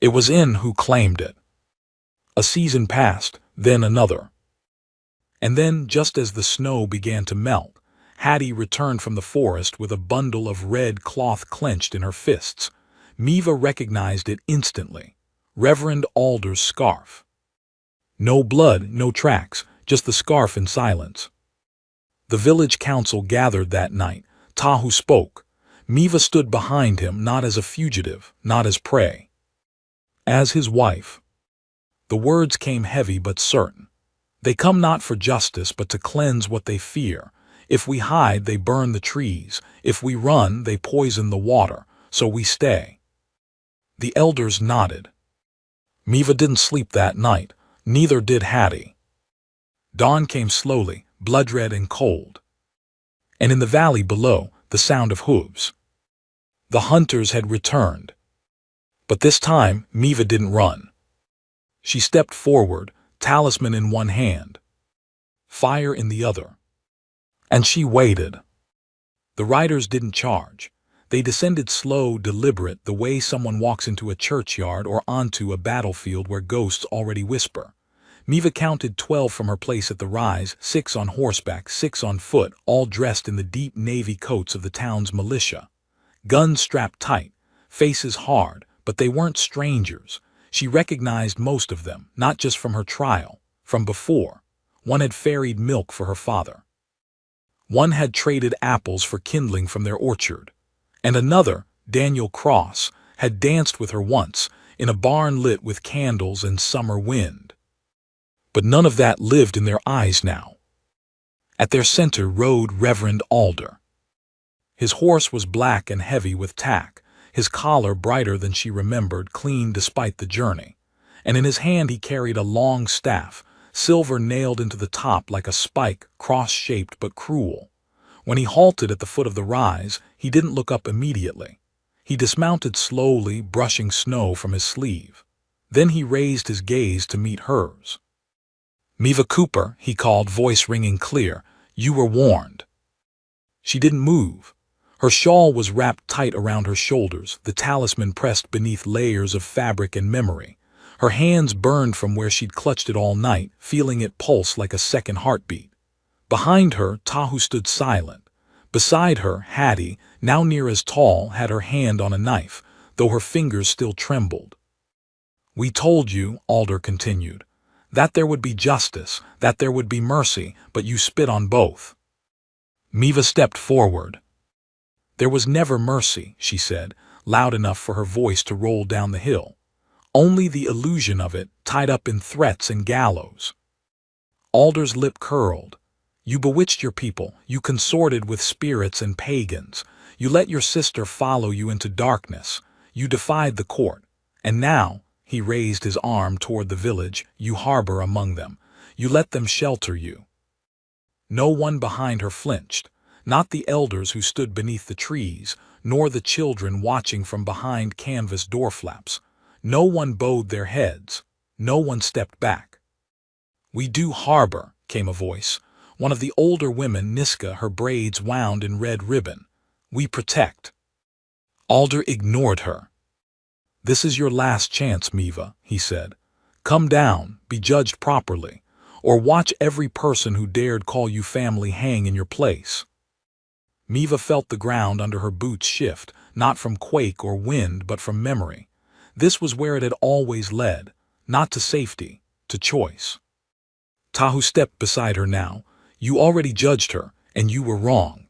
It was in who claimed it. A season passed, then another. And then, just as the snow began to melt, Hattie returned from the forest with a bundle of red cloth clenched in her fists. Miva recognized it instantly. Reverend Alder's scarf. No blood, no tracks, just the scarf in silence. The village council gathered that night. Tahu spoke. Miva stood behind him, not as a fugitive, not as prey. As his wife. The words came heavy but certain. They come not for justice, but to cleanse what they fear. If we hide, they burn the trees. If we run, they poison the water. So we stay. The elders nodded. Miva didn't sleep that night. Neither did Hattie. Dawn came slowly, blood-red and cold. And in the valley below, the sound of hooves. The hunters had returned. But this time, Miva didn't run. She stepped forward, talisman in one hand, fire in the other. And she waited. The riders didn't charge. They descended slow, deliberate, the way someone walks into a churchyard or onto a battlefield where ghosts already whisper. Miva counted 12 from her place at the rise, 6 on horseback, 6 on foot, all dressed in the deep navy coats of the town's militia. Guns strapped tight, faces hard, but they weren't strangers. She recognized most of them, not just from her trial, from before. One had ferried milk for her father. One had traded apples for kindling from their orchard. And another, Daniel Cross, had danced with her once, in a barn lit with candles and summer wind. But none of that lived in their eyes now. At their center rode Reverend Alder. His horse was black and heavy with tack, his collar brighter than she remembered, clean despite the journey. And in his hand he carried a long staff, silver nailed into the top like a spike, cross-shaped but cruel. When he halted at the foot of the rise, he didn't look up immediately. He dismounted slowly, brushing snow from his sleeve. Then he raised his gaze to meet hers. "Miva Cooper," he called, voice ringing clear, "you were warned." She didn't move. Her shawl was wrapped tight around her shoulders, the talisman pressed beneath layers of fabric and memory. Her hands burned from where she'd clutched it all night, feeling it pulse like a second heartbeat. Behind her, Tahu stood silent. Beside her, Hattie, now near as tall, had her hand on a knife, though her fingers still trembled. "We told you," Alder continued, "that there would be justice, that there would be mercy, but you spit on both." Miva stepped forward. "There was never mercy," she said, loud enough for her voice to roll down the hill. only the illusion of it tied up in threats and gallows. Alder's lip curled. You bewitched your people, you consorted with spirits and pagans, you let your sister follow you into darkness, you defied the court, and now, he raised his arm toward the village, you harbor among them, you let them shelter you. No one behind her flinched, not the elders who stood beneath the trees, nor the children watching from behind canvas door flaps. No one bowed their heads, no one stepped back. We do harbor, came a voice. One of the older women, Niska, her braids wound in red ribbon. We protect. Alder ignored her. This is your last chance, Miva, he said. Come down, be judged properly, or watch every person who dared call you family hang in your place. Miva felt the ground under her boots shift, not from quake or wind, but from memory. This was where it had always led, not to safety, to choice. Tahu stepped beside her now. You already judged her, and you were wrong.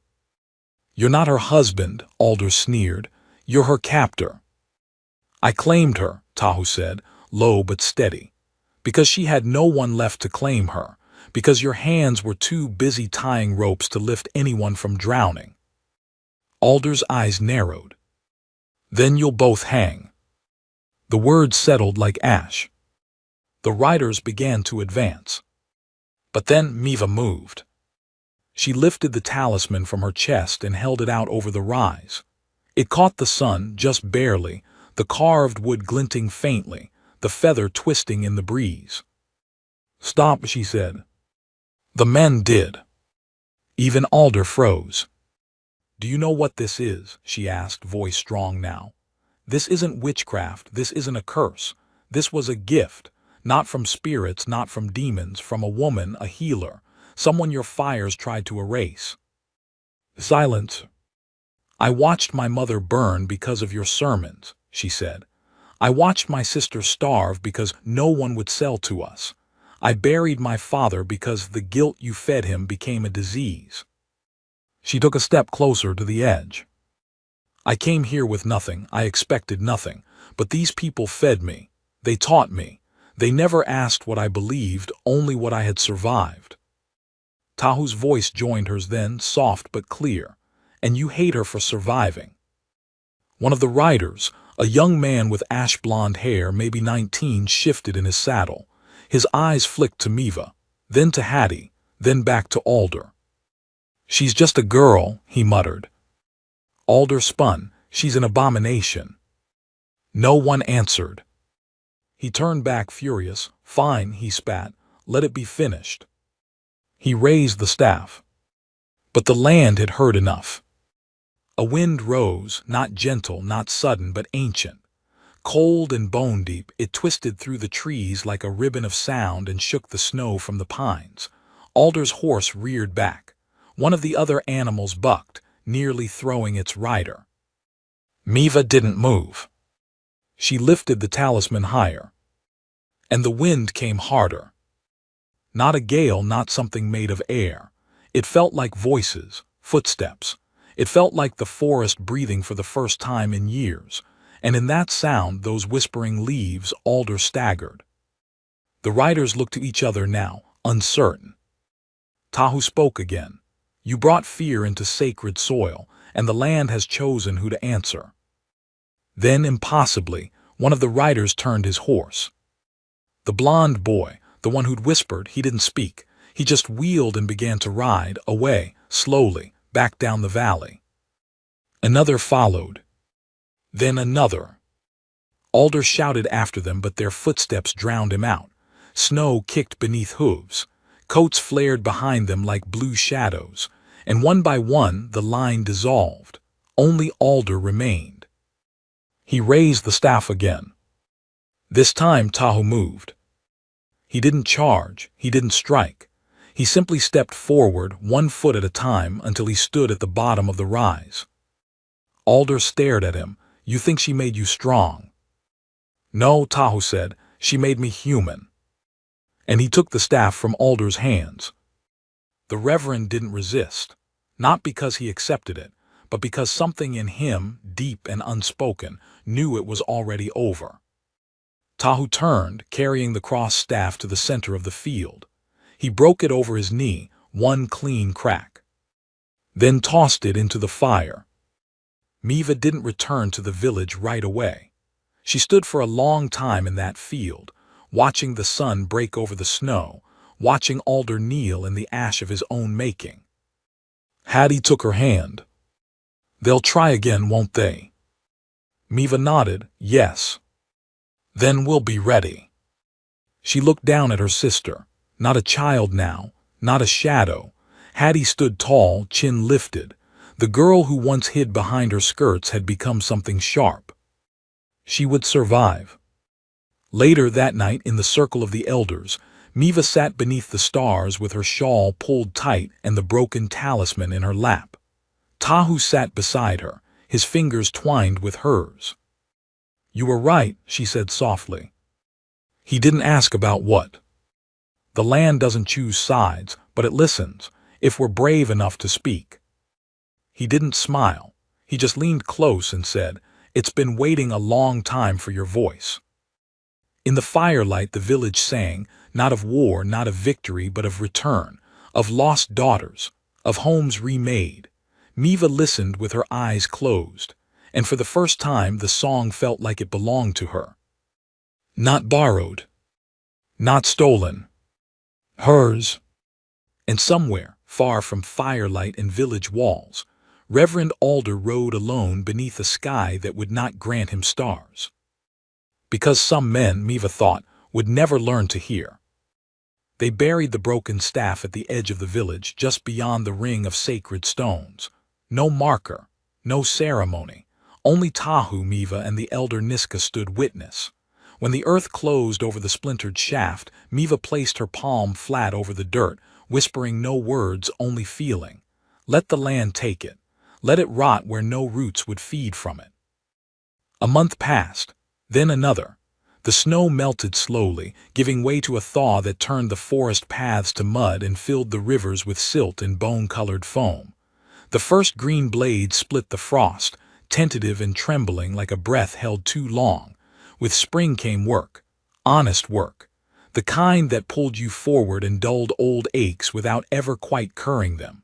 You're not her husband, Alder sneered. You're her captor. I claimed her, Tahu said, low but steady, because she had no one left to claim her, because your hands were too busy tying ropes to lift anyone from drowning. Alder's eyes narrowed. Then you'll both hang. The words settled like ash. The riders began to advance. But then Miva moved. She lifted the talisman from her chest and held it out over the rise. It caught the sun just barely, the carved wood glinting faintly, the feather twisting in the breeze. Stop, she said. The men did. Even Alder froze. Do you know what this is? She asked, voice strong now. This isn't witchcraft, this isn't a curse. This was a gift. Not from spirits, not from demons, from a woman, a healer, someone your fires tried to erase. Silence. I watched my mother burn because of your sermons, she said. I watched my sister starve because no one would sell to us. I buried my father because the guilt you fed him became a disease. She took a step closer to the edge. I came here with nothing, I expected nothing, but these people fed me. They taught me. They never asked what I believed, only what I had survived. Tahu's voice joined hers then, soft but clear. And you hate her for surviving. One of the riders, a young man with ash-blonde hair, maybe 19, shifted in his saddle. His eyes flicked to Miva, then to Hattie, then back to Alder. She's just a girl, he muttered. Alder spun. She's an abomination. No one answered. He turned back furious. Fine, he spat. Let it be finished. He raised the staff. But the land had heard enough. A wind rose, not gentle, not sudden, but ancient. Cold and bone-deep, it twisted through the trees like a ribbon of sound and shook the snow from the pines. Alder's horse reared back. One of the other animals bucked, nearly throwing its rider. Miva didn't move. She lifted the talisman higher. And the wind came harder. Not a gale, not something made of air. It felt like voices, footsteps. It felt like the forest breathing for the first time in years. And in that sound, those whispering leaves, Alder staggered. The riders looked to each other now, uncertain. Tahu spoke again. You brought fear into sacred soil, and the land has chosen who to answer. Then, impossibly, one of the riders turned his horse. The blond boy, the one who'd whispered, he didn't speak. He just wheeled and began to ride, away, slowly, back down the valley. Another followed. Then another. Alder shouted after them, but their footsteps drowned him out. Snow kicked beneath hooves. Coats flared behind them like blue shadows. And one by one, the line dissolved. Only Alder remained. He raised the staff again. This time Tahu moved. He didn't charge, he didn't strike. He simply stepped forward, 1 foot at a time, until he stood at the bottom of the rise. Alder stared at him. You think she made you strong? No, Tahu said, she made me human. And he took the staff from Alder's hands. The Reverend didn't resist, not because he accepted it, but because something in him, deep and unspoken, knew it was already over. Tahu turned, carrying the cross staff to the center of the field. He broke it over his knee, one clean crack. Then tossed it into the fire. Miva didn't return to the village right away. She stood for a long time in that field, watching the sun break over the snow, watching Alder kneel in the ash of his own making. Hattie took her hand. "They'll try again, won't they?" Miva nodded, "Yes." "Then we'll be ready." She looked down at her sister, not a child now, not a shadow. Hattie stood tall, chin lifted. The girl who once hid behind her skirts had become something sharp. She would survive. Later that night, in the circle of the elders, Miva sat beneath the stars with her shawl pulled tight and the broken talisman in her lap. Tahu sat beside her, his fingers twined with hers. "You were right," she said softly. "He didn't ask about what. The land doesn't choose sides, but it listens, if we're brave enough to speak." He didn't smile. He just leaned close and said, "It's been waiting a long time for your voice." In the firelight the village sang, not of war, not of victory, but of return, of lost daughters, of homes remade. Miva listened with her eyes closed, and for the first time the song felt like it belonged to her. Not borrowed, not stolen. Hers. And somewhere, far from firelight and village walls, Reverend Alder rode alone beneath a sky that would not grant him stars. Because some men, Miva thought, would never learn to hear. They buried the broken staff at the edge of the village, just beyond the ring of sacred stones. No marker, no ceremony. Only Tahu, Miva, and the elder Niska stood witness. When the earth closed over the splintered shaft, Miva placed her palm flat over the dirt, whispering no words, only feeling. Let the land take it. Let it rot where no roots would feed from it. A month passed, then another. The snow melted slowly, giving way to a thaw that turned the forest paths to mud and filled the rivers with silt and bone-colored foam. The first green blades split the frost, tentative and trembling like a breath held too long. With spring came work, honest work, the kind that pulled you forward and dulled old aches without ever quite curing them.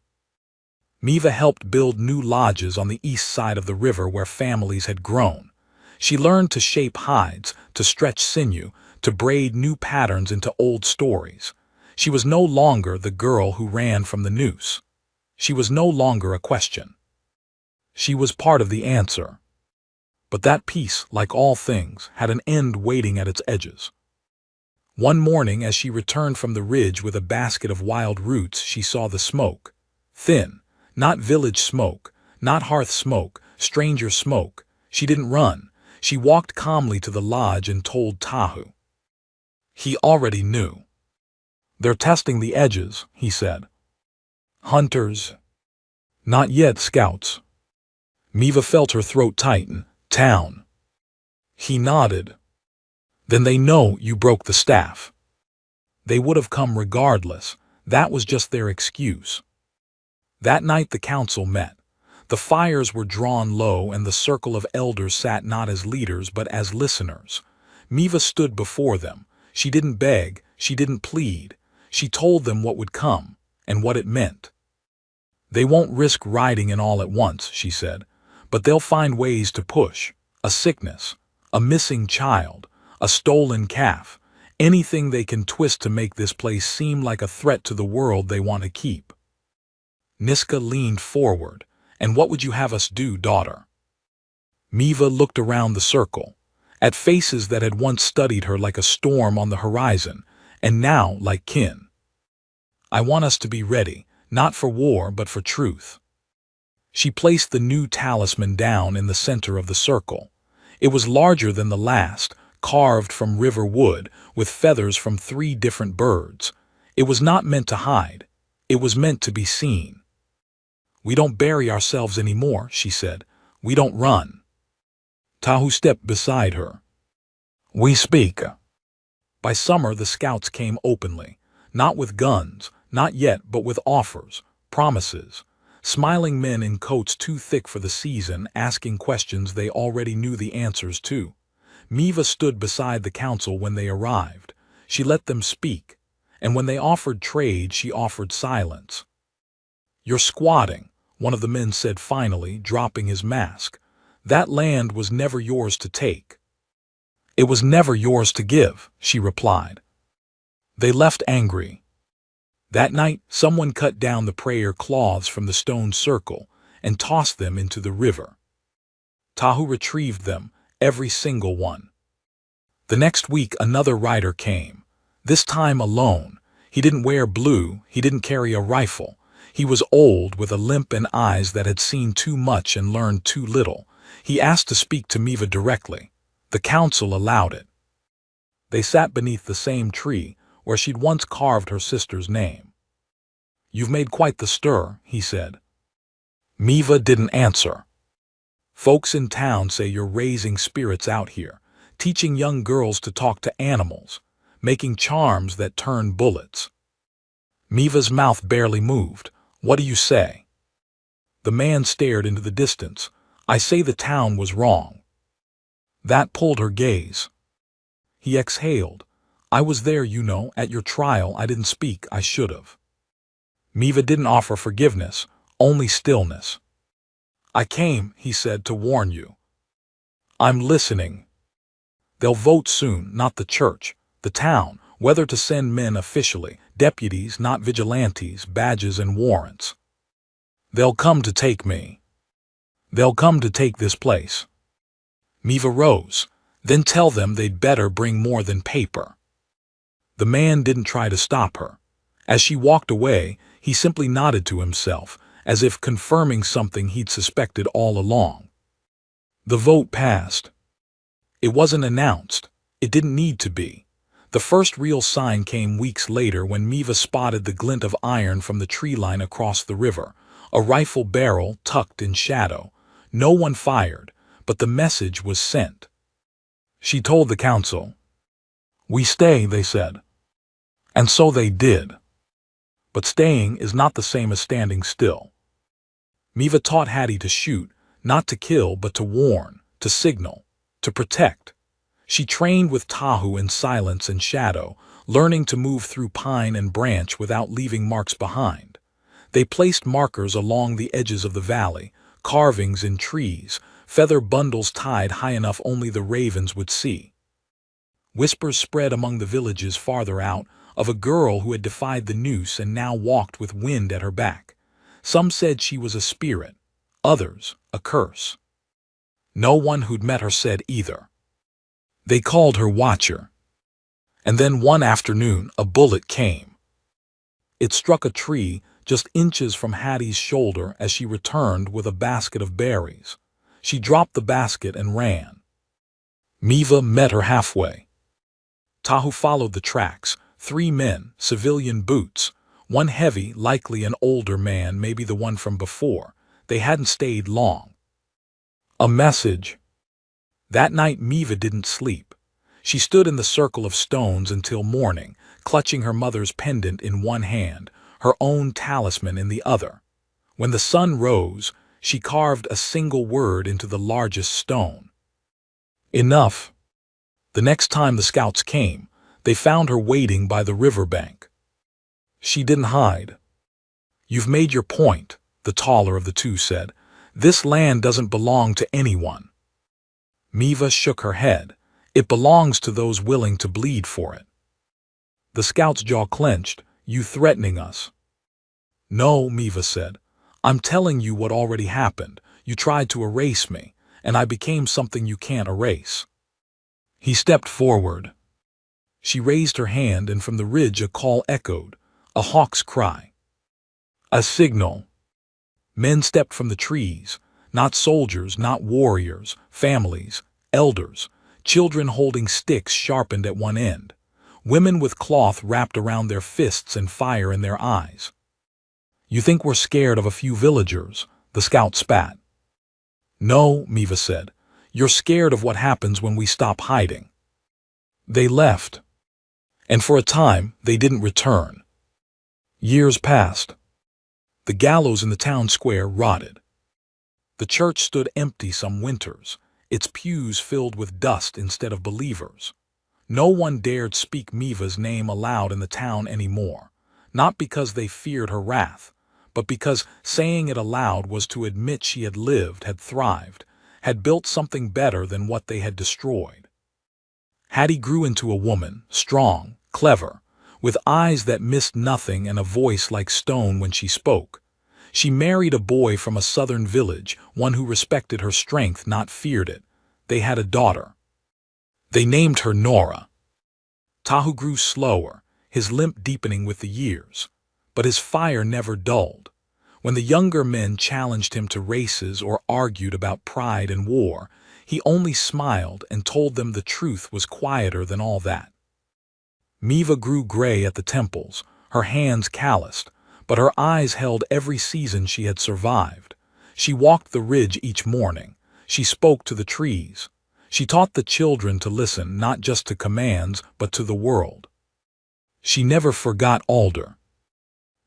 Miva helped build new lodges on the east side of the river where families had grown. She learned to shape hides, to stretch sinew, to braid new patterns into old stories. She was no longer the girl who ran from the noose. She was no longer a question. She was part of the answer. But that piece, like all things, had an end waiting at its edges. One morning, as she returned from the ridge with a basket of wild roots, she saw the smoke. Thin, not village smoke, not hearth smoke, stranger smoke. She didn't run. She walked calmly to the lodge and told Tahu. He already knew. "They're testing the edges," he said. "Hunters." "Not yet, scouts." Miva felt her throat tighten. "Town." He nodded. "Then they know you broke the staff." They would have come regardless. That was just their excuse. That night the council met. The fires were drawn low and the circle of elders sat not as leaders but as listeners. Miva stood before them. She didn't beg, she didn't plead. She told them what would come and what it meant. "They won't risk riding in all at once," she said, "but they'll find ways to push. A sickness, a missing child, a stolen calf, anything they can twist to make this place seem like a threat to the world they want to keep." Niska leaned forward. "And what would you have us do, daughter?" Miva looked around the circle, at faces that had once studied her like a storm on the horizon, and now like kin. "I want us to be ready, not for war but for truth." She placed the new talisman down in the center of the circle. It was larger than the last, carved from river wood, with feathers from 3 different birds. It was not meant to hide. It was meant to be seen. "We don't bury ourselves anymore," she said. "We don't run." Tahu stepped beside her. "We speak." By summer the scouts came openly, not with guns, not yet, but with offers, promises. Smiling men in coats too thick for the season, asking questions they already knew the answers to. Miva stood beside the council when they arrived. She let them speak, and when they offered trade, she offered silence. "You're squatting," one of the men said finally, dropping his mask. "That land was never yours to take." "It was never yours to give," she replied. They left angry. That night, someone cut down the prayer cloths from the stone circle and tossed them into the river. Tahu retrieved them, every single one. The next week, another rider came, this time alone. He didn't wear blue, he didn't carry a rifle. He was old, with a limp and eyes that had seen too much and learned too little. He asked to speak to Miva directly. The council allowed it. They sat beneath the same tree where she'd once carved her sister's name. "You've made quite the stir," he said. Miva didn't answer. "Folks in town say you're raising spirits out here, teaching young girls to talk to animals, making charms that turn bullets." Miva's mouth barely moved. "What do you say?" The man stared into the distance. "I say the town was wrong." That pulled her gaze. He exhaled. "I was there, you know, at your trial. I didn't speak. I should have." Miva didn't offer forgiveness, only stillness. "I came," he said, "to warn you." "I'm listening." "They'll vote soon, not the church, the town, whether to send men officially, deputies, not vigilantes, badges and warrants. They'll come to take me. They'll come to take this place." Miva rose. "Then tell them they'd better bring more than paper." The man didn't try to stop her. As she walked away, he simply nodded to himself, as if confirming something he'd suspected all along. The vote passed. It wasn't announced. It didn't need to be. The first real sign came weeks later when Miva spotted the glint of iron from the tree line across the river, a rifle barrel tucked in shadow. No one fired, but the message was sent. She told the council. "We stay," they said. And so they did. But staying is not the same as standing still. Miva taught Hattie to shoot, not to kill, but to warn, to signal, to protect. She trained with Tahu in silence and shadow, learning to move through pine and branch without leaving marks behind. They placed markers along the edges of the valley, carvings in trees, feather bundles tied high enough only the ravens would see. Whispers spread among the villages farther out of a girl who had defied the noose and now walked with wind at her back. Some said she was a spirit, others a curse. No one who'd met her said either. They called her Watcher. And then one afternoon a bullet came. It struck a tree just inches from Hattie's shoulder as she returned with a basket of berries. She dropped the basket and ran. Miva met her halfway. Tahu followed the tracks. 3 men, civilian boots. One heavy, likely an older man, maybe the one from before. They hadn't stayed long. A message. That night Miva didn't sleep. She stood in the circle of stones until morning, clutching her mother's pendant in one hand, her own talisman in the other. When the sun rose, she carved a single word into the largest stone. Enough. The next time the scouts came, they found her waiting by the riverbank. She didn't hide. "You've made your point," the taller of the two said. "This land doesn't belong to anyone." Miva shook her head. "It belongs to those willing to bleed for it." The scout's jaw clenched. "You threatening us?" "No," Miva said. "I'm telling you what already happened. You tried to erase me, and I became something you can't erase." He stepped forward. She raised her hand, and from the ridge a call echoed, a hawk's cry. A signal. Men stepped from the trees, not soldiers, not warriors, families, elders, children holding sticks sharpened at one end, women with cloth wrapped around their fists and fire in their eyes. "You think we're scared of a few villagers?" the scout spat. "No," Miva said. "You're scared of what happens when we stop hiding." They left. And for a time, they didn't return. Years passed. The gallows in the town square rotted. The church stood empty some winters, its pews filled with dust instead of believers. No one dared speak Miva's name aloud in the town anymore, not because they feared her wrath, but because saying it aloud was to admit she had lived, had thrived, had built something better than what they had destroyed. Hattie grew into a woman, strong, clever, with eyes that missed nothing and a voice like stone when she spoke. She married a boy from a southern village, one who respected her strength, not feared it. They had a daughter. They named her Nora. Tahu grew slower, his limp deepening with the years, but his fire never dulled. When the younger men challenged him to races or argued about pride and war, he only smiled and told them the truth was quieter than all that. Miva grew gray at the temples, her hands calloused, but her eyes held every season she had survived. She walked the ridge each morning. She spoke to the trees. She taught the children to listen not just to commands, but to the world. She never forgot Alder.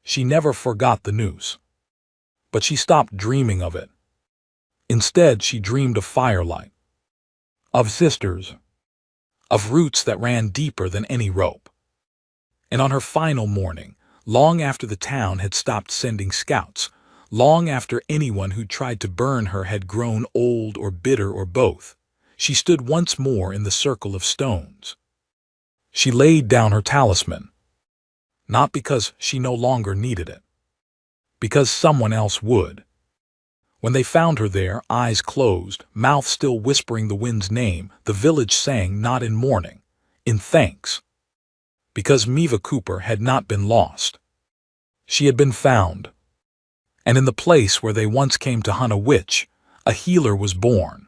She never forgot the noose. But she stopped dreaming of it. Instead, she dreamed of firelight, of sisters, of roots that ran deeper than any rope. And on her final morning, long after the town had stopped sending scouts, long after anyone who tried to burn her had grown old or bitter or both, she stood once more in the circle of stones. She laid down her talisman, not because she no longer needed it, because someone else would. When they found her there, eyes closed, mouth still whispering the wind's name, the village sang not in mourning, in thanks. Because Miva Cooper had not been lost. She had been found. And in the place where they once came to hunt a witch, a healer was born.